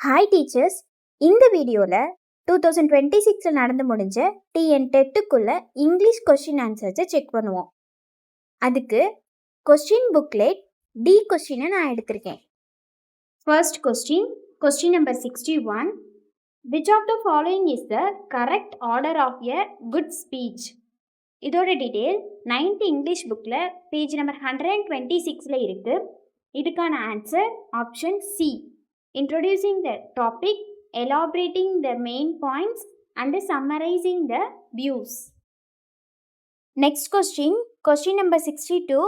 Hi teachers, இந்த வீடியோவில் 2026 நடந்து முடிஞ்ச டிஎன் டெட்டுக்குள்ள இங்கிலீஷ் கொஸ்டின் ஆன்சர்ஸை செக் பண்ணுவோம். அதுக்கு கொஸ்டின் புக்லெட் டி கொஸ்டினை நான் எடுத்திருக்கேன். First question number 61. Which of the following is the correct order of a good speech? இதோட டீட்டெயில் 9th இங்கிலீஷ் புக்கில் பேஜ் நம்பர் 126 இருக்குது. இதுக்கான answer option C. Introducing the topic, elaborating the main points and summarizing the views. Next question number 62.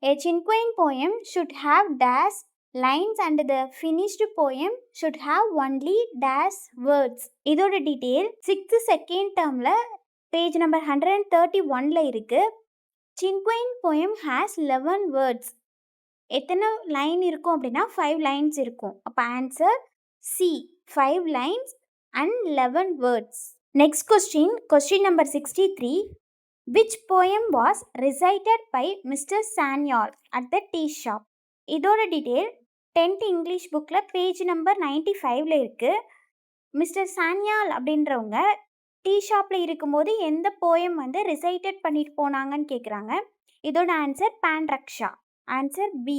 A Chinquain poem should have dash lines and the finished poem should have only dash words. இதோட detail 6th second termல page number 131ல இருக்கு. Chinquain poem has 11 words. எத்தனை line இருக்கும் அப்படின்னா 5 lines இருக்கும். அப்போ answer C, 5 lines and 11 words. Next question number 63. Which poem was recited by mister Sanyal at the tea shop? இதோட டீட்டெயில் 10th இங்கிலீஷ் புக்கில் பேஜ் நம்பர் 95ல இருக்குது. மிஸ்டர் சான்யால் அப்படின்றவங்க டீ ஷாப்பில் இருக்கும்போது எந்த போயம் ரிசைட்டட் பண்ணிட்டு போனாங்கன்னு கேட்குறாங்க. இதோட answer பான்ரக்ஷா. Answer B.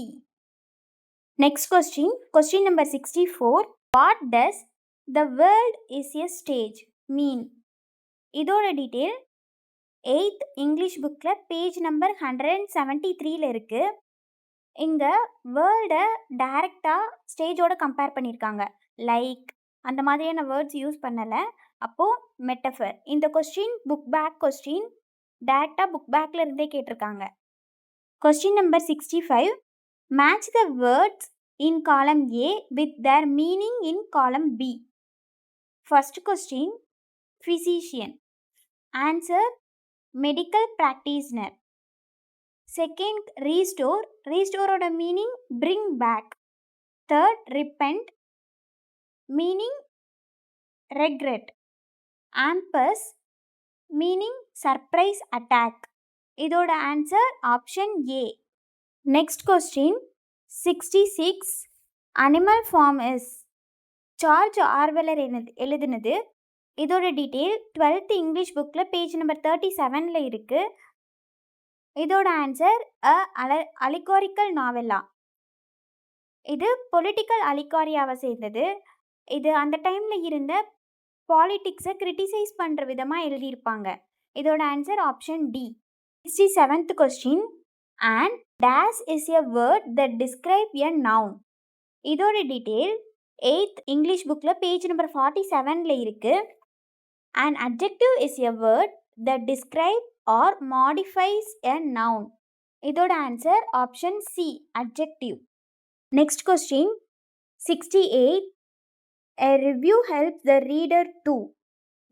Next question number 64. What does the world is a stage mean? இதோட டீட்டெயில் 8th இங்கிலீஷ் புக்கில் பேஜ் நம்பர் 173ல இருக்குது. இங்கே வேர்ல்டை டைரெக்டாக ஸ்டேஜோட கம்பேர் பண்ணியிருக்காங்க. லைக் அந்த மாதிரியான வேர்ட்ஸ் யூஸ் பண்ணலை. அப்போது மெட்டஃபர். இந்த கொஸ்டின் புக் பேக் கொஸ்டின், டைரெக்டாக புக் பேக்கில் இருந்தே கேட்டிருக்காங்க. Question number 65. Match the words in column A with their meaning in column B. First question, physician. Answer, medical practitioner. Second, restore. Restore oda meaning bring back. Third, repent. Meaning regret. Ampus. Meaning surprise attack. இதோட answer option A. Next question 66. Animal farm is. George ஆர்வெலர் எழுதினது. இதோட detail 12th English புக்கில் page number 37ல இருக்குது. இதோட answer அலிகாரிக்கல் நாவலா. இது political அலிகாரியாவை சேர்ந்தது. இது அந்த டைமில் இருந்த பாலிட்டிக்ஸை கிரிட்டிசைஸ் பண்ணுற விதமாக எழுதியிருப்பாங்க. இதோட answer option D. 67th question. And dash is a word that describe a noun. இதோட டீட்டெயில் 8th இங்கிலீஷ் புக்கில் பேஜ் நம்பர் 47ல இருக்கு. An adjective is a word that describe or modifies a noun. இதோட answer option C, adjective. Next question 68. A review helps the reader to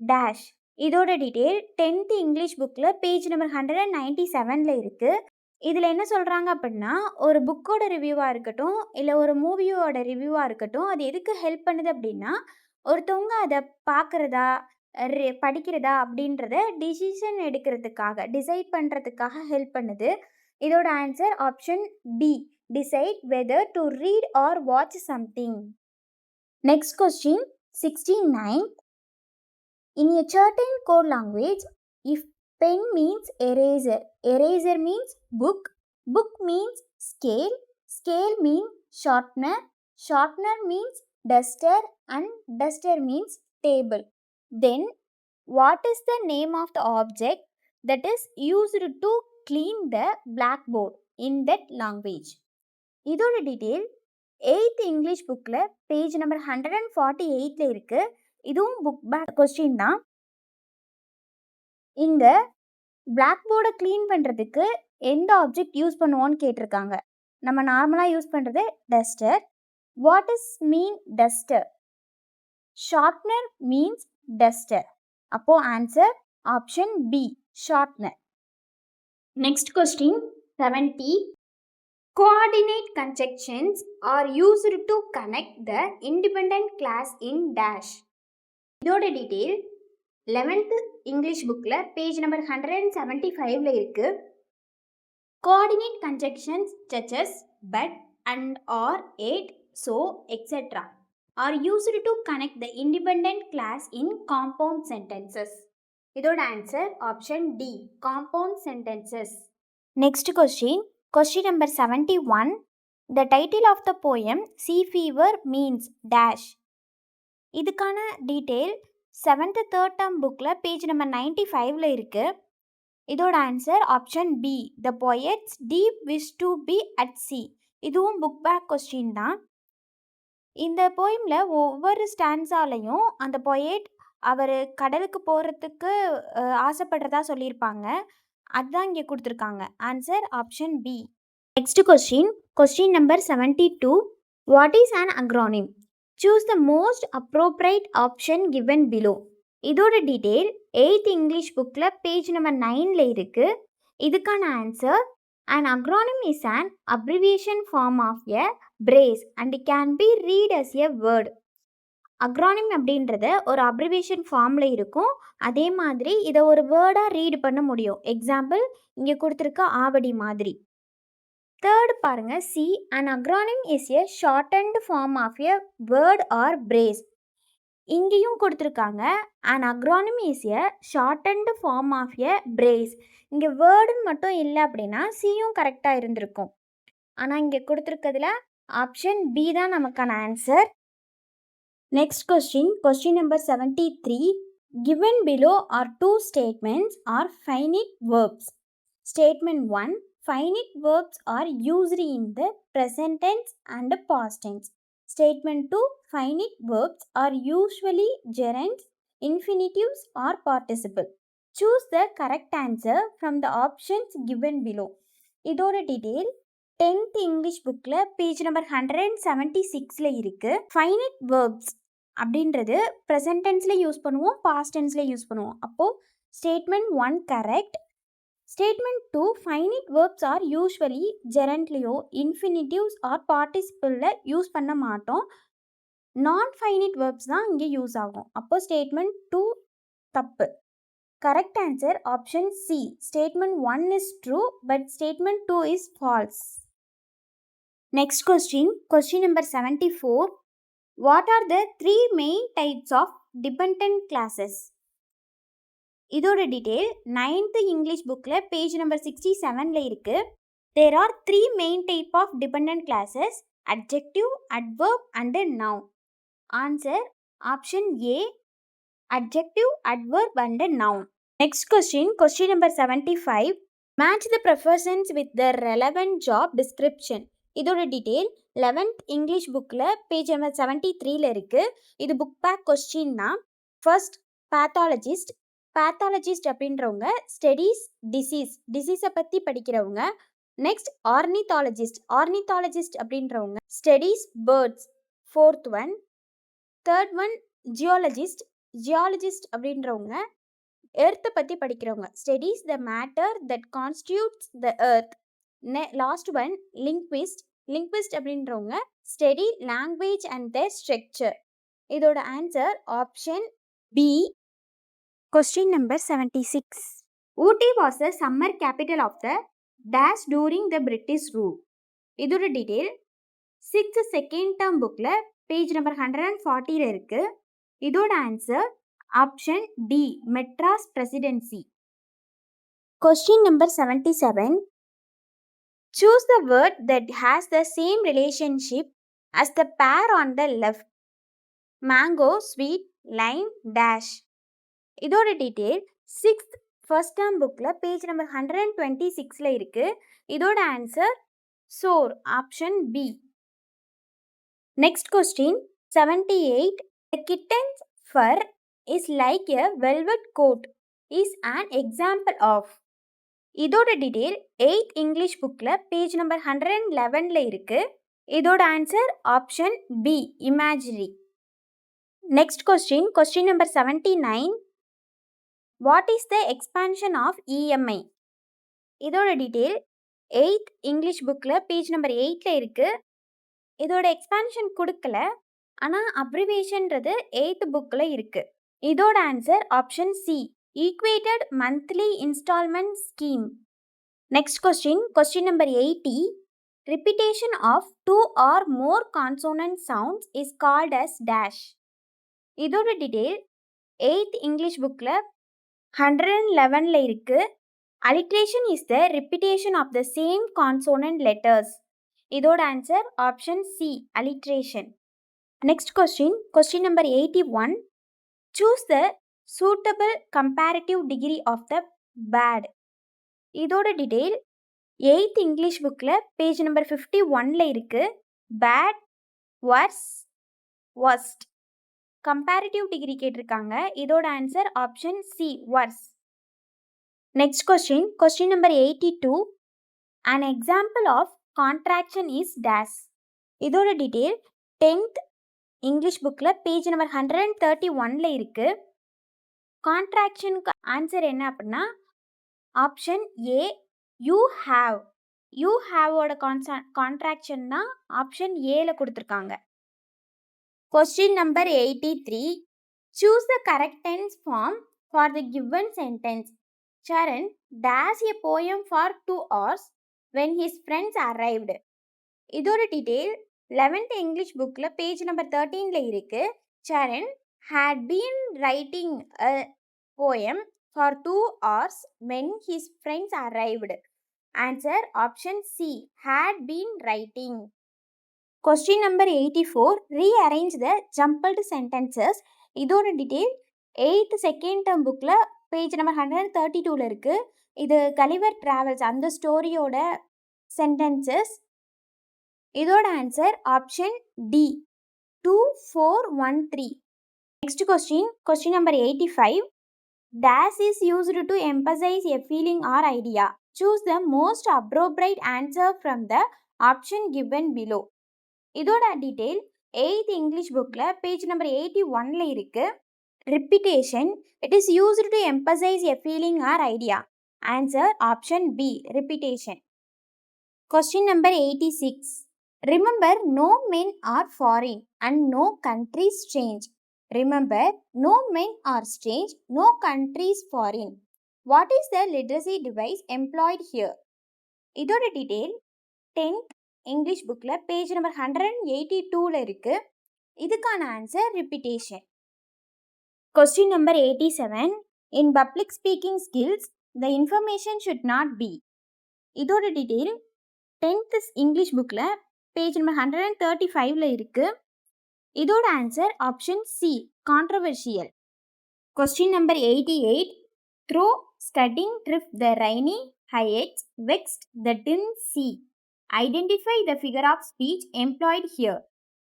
dash. இதோட detail 10th English புக்கில் page number 197ல இருக்குது. இதில் என்ன சொல்கிறாங்க அப்படின்னா, ஒரு புக்கோட ரிவ்யூவாக இருக்கட்டும், இல்லை ஒரு மூவியோட ரிவ்யூவாக இருக்கட்டும், அது எதுக்கு ஹெல்ப் பண்ணுது அப்படின்னா, ஒருத்தவங்க அதை பார்க்குறதா படிக்கிறதா அப்படின்றத டிசிஷன் எடுக்கிறதுக்காக, டிசைட் பண்ணுறதுக்காக ஹெல்ப் பண்ணுது. இதோட answer option D, decide whether to read or watch something. Next question 69. In a certain code language, if pen means eraser, eraser means book, book means scale, scale means sharpener, sharpener means duster, and duster means table. Then, what is the name of the object that is used to clean the blackboard in that language? இதோட detail 8th English புக்கில் page number 148ல இருக்குது. இதுவும் book back question தான். இங்கே black போர்டை clean பண்ணுறதுக்கு எந்த object use பண்ணுவோன்னு கேட்டிருக்காங்க. நம்ம நார்மலாக யூஸ் பண்ணுறது duster. What is mean duster? Sharpener means duster. அப்போது answer option B, sharpener. Next question 70. Coordinate conjunctions are used to connect the independent class in dash. இதோட டீட்டெயில் 11th இங்கிலீஷ் புக்கில் page number 175ல இருக்குது. Coordinate conjunctions such as but, and, or, it, so, etc. are used to connect the independent class in compound sentences? இதோட answer option D, compound sentences. Next question number 71. The title of the poem Sea Fever means dash. இதுக்கான detail 7th third term புக்கில் page number 95ல இருக்கு. இதோட answer option B, the poet's deep wish to be at sea. இதுவும் book back question தான். இந்த போயமில் ஒவ்வொரு ஸ்டான்ஸாலையும் அந்த பொயட் அவர் கடலுக்கு போகிறதுக்கு ஆசைப்படுறதா சொல்லியிருப்பாங்க. அதுதான் இங்கே கொடுத்துருக்காங்க. Answer option B. Next question number 72. What is an acronym? Choose the most appropriate option given below. இதோட டீட்டெயில் 8th இங்கிலீஷ் புக்கில் பேஜ் நம்பர் 9ல இருக்குது. இதுக்கான answer, an acronym is an abbreviation form of a phrase and can be read as a word. Acronym அப்படின்றத ஒரு abbreviation ஃபார்மில் இருக்கும். அதே மாதிரி இதை ஒரு வேர்டாக ரீட் பண்ண முடியும். எக்ஸாம்பிள் இங்கே கொடுத்துருக்க ஆவடி மாதிரி. தேர்ட் பாருங்க, C, an acronym is a shortened form of a word or phrase. இங்கேயும் கொடுத்துருக்காங்க, an acronym is a shortened form of a phrase. இங்கே வேர்டுன்னு மட்டும் இல்லை அப்படின்னா சியும் கரெக்டாக இருந்திருக்கும். ஆனால் இங்கே கொடுத்துருக்கிறதுல ஆப்ஷன் பி தான் நமக்கான answer. Next question number 73. Given below are two statements or finite verbs. Statement 1. Finite verbs are used in the present tense and past tense. Statement 2. Finite verbs are usually gerunds, infinitives or participle. Choose the correct answer from the options given below. இதோட detail 10th English புக்கில் page number 176ல இருக்குது. Finite verbs அப்படின்றது present டென்ஸில் use பண்ணுவோம், past டென்ஸில் use பண்ணுவோம். அப்போது statement 1 correct. Statement 2, finite verbs are usually ஜெரண்ட்லேயோ இன்ஃபினிட்டிவ்ஸ் ஆர் பார்ட்டிசிபிளில் யூஸ் பண்ண மாட்டோம். நான் ஃபைனைட் வேர்ப்ஸ் தான் இங்கே யூஸ் ஆகும். அப்போது ஸ்டேட்மெண்ட் 2 தப்பு. Correct answer option C, statement 1 is true but statement 2 is false. Next question number 74. What are the 3 main types of dependent classes? இதோட டீட்டெயில் 9th இங்கிலீஷ் புக்கில் பேஜ் நம்பர் 67ல இருக்குது. There are 3 main type of dependent classes: adjective, adverb and noun. Answer option A, adjective, adverb and noun. Next question number 75. Match the professions with the relevant job description. இதோட detail 11th English புக்கில் page number 73ல இருக்குது. இது book back question தான். First pathologist அப்படின்றவங்க studies டிசீஸை பற்றி படிக்கிறவங்க. நெக்ஸ்ட் ஆர்னித்தாலஜிஸ்ட் அப்படின்றவங்க studies birds. Fourth one. Third one geologist அப்படின்றவங்க எர்த்தை பற்றி படிக்கிறவங்க, studies the matter that constitutes the earth. Last one linguist அப்படின்றவங்க study language and the structure. இதோட answer option B. Question number 76. Ooty was the summer capital of the dash during the British rule. இதோட detail 6th second term புக்கில் page number 140ல இருக்குது. இதோட answer option D, Madras presidency. Question number 77. Choose the word that has the same relationship as the pair on the left. Mango, sweet, lime, dash. இதோட detail 6th first term புக்கில் page number 126ல இருக்குது. இதோட answer sour, option B. Next question 78. The kitten's fur is like a velvet coat is an example of. இதோட detail 8th English புக்கில் page number 111ல இருக்குது. இதோட answer option B, imaginary. Next question number 79. What is the expansion of EMI? இதோட detail 8th English புக்கில் page number 8ல இருக்குது. இதோட எக்ஸ்பான்ஷன் கொடுக்கல, ஆனால் அப்ரிவேஷன்றது 8th புக்கில் இருக்குது. இதோட answer option C, equated monthly instalment scheme. Next question number 80. repetition of two or more consonant sounds is called as dash. இதோட டீடைல் 8th English bookல 111ல இருக்கு. Alliteration is the repetition of the same consonant letters. இதோட answer option C, alliteration. Next question number 81. Choose the suitable comparative degree of the bad. இதோட detail 8th English bookல page number 51ல இருக்கு. bad, worse, worst. Comparative degree கேட்டிருக்காங்க. இதோட answer option C, worse. Next question number 82. An example of contraction is dash. இதோட detail 10th English bookல page number 131ல இருக்கு. கான்ட்ராக்ஷனுக்கு ஆன்சர் என்ன அப்படின்னா option A, you have. you haveோட கான்ட்ராக்ஷன் தான் ஆப்ஷன் ஏல கொடுத்துருக்காங்க. Question number 83. Choose the correct tense form for the given sentence. Charan dash a poem for 2 hours when his friends arrived. இதோட டீடைல் 11th English bookல page number 13ல இருக்கு. Charan had been writing a poem for 2 hours when his friends arrived. Answer option C, had been writing. Question number 84. Rearrange the jumbled sentences. இதோட detail 8th second term bookல page number 132ல இருக்கு. இது Gulliver travels அந்த ஸ்டோரியோட sentences. இதோட answer option D, 2, 4, 1, 3. Next question number 85. Dash is used to emphasize a feeling or idea. Choose the most appropriate answer from the option given below. இதோட detail 8th English bookல page number 81ல இருக்கு. Repetition, it is used to emphasize a feeling or idea. Answer option B, repetition. Question number 86. Remember, no men are foreign and no countries strange. Remember, no men are strange, no countries foreign. What is the literacy device employed here? இதோட detail 10th English bookல page number 182ல இருக்கு. இதுக்கான answer repetition. Question number 87. In public speaking skills, the information should not be. இதோட detail 10th English bookல page number 135ல இருக்கு. இதோட answer option C, controversial. Question number 88. Through studying drift the rainy heights vexed the dim sea. Identify the figure of speech employed here.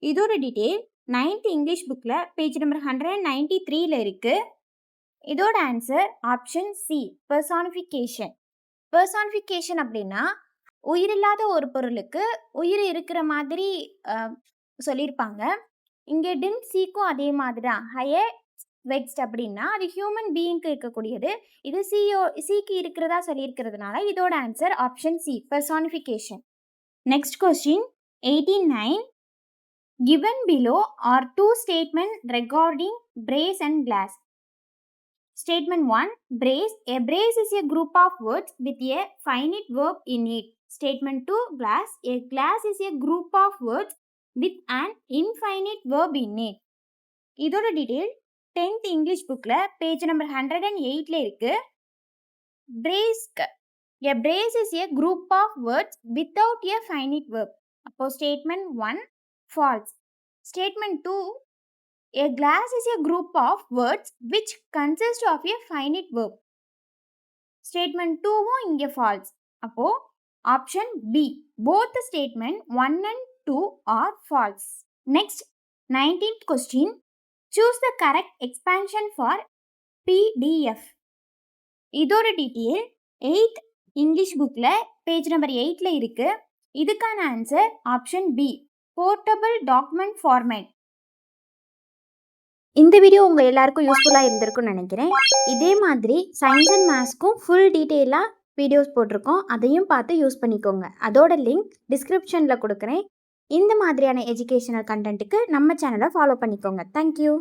இதோட detail 9th English bookல page number 193ல இருக்கு. இதோட answer option C, personification. personification அப்படின்னா உயிரில்லாத ஒரு பொருளுக்கு உயிர் இருக்கிற மாதிரி சொல்லியிருப்பாங்க. இங்கே டிம் சீக்கும் அதே மாதிரி தான். ஹையர் வெக்ஸ்ட் அப்படின்னா அது ஹியூமன் பீயிங்க்கு இருக்கக்கூடியது. இது சீக்கு இருக்கிறதா சொல்லியிருக்கிறதுனால இதோட answer option C, personification. Next question 89. Given below are two statements regarding brace and glass. Statement 1. Brace. A brace is a group of words with a finite verb in it. Statement 2. Glass. A glass is a group of words with an infinite verb in it. இதோட detail 10th English bookல page number 108ல இருக்கு. Brace. A brace is a group of words without a finite verb. அப்போ statement 1 false. Statement 2. A glass is a group of words which consist of a finite verb. Statement 2வும் இங்கே false. அப்போ option B, both the statement 1 and 2 are false. Next 19th question. Choose the correct expansion for PDF. இதோட detail 8th English bookல page number 8ல இருக்கு. இதுக்கான answer option B, portable document format. இந்த video உங்கள் எல்லாருக்கும் யூஸ்ஃபுல்லாக இருந்திருக்கும்னு நினைக்கிறேன். இதே மாதிரி சயின்ஸ் அண்ட் மேத்ஸ்க்கும் ஃபுல் டீட்டெயிலாக வீடியோஸ் போட்டிருக்கோம். அதையும் பார்த்து யூஸ் பண்ணிக்கோங்க. அதோட லிங்க் டிஸ்கிரிப்ஷனில் கொடுக்குறேன். இந்த மாதிரியான எஜுகேஷனல் கண்டென்ட்டுக்கு நம்ம சேனலை ஃபாலோ பண்ணிக்கோங்க. தேங்க்யூ.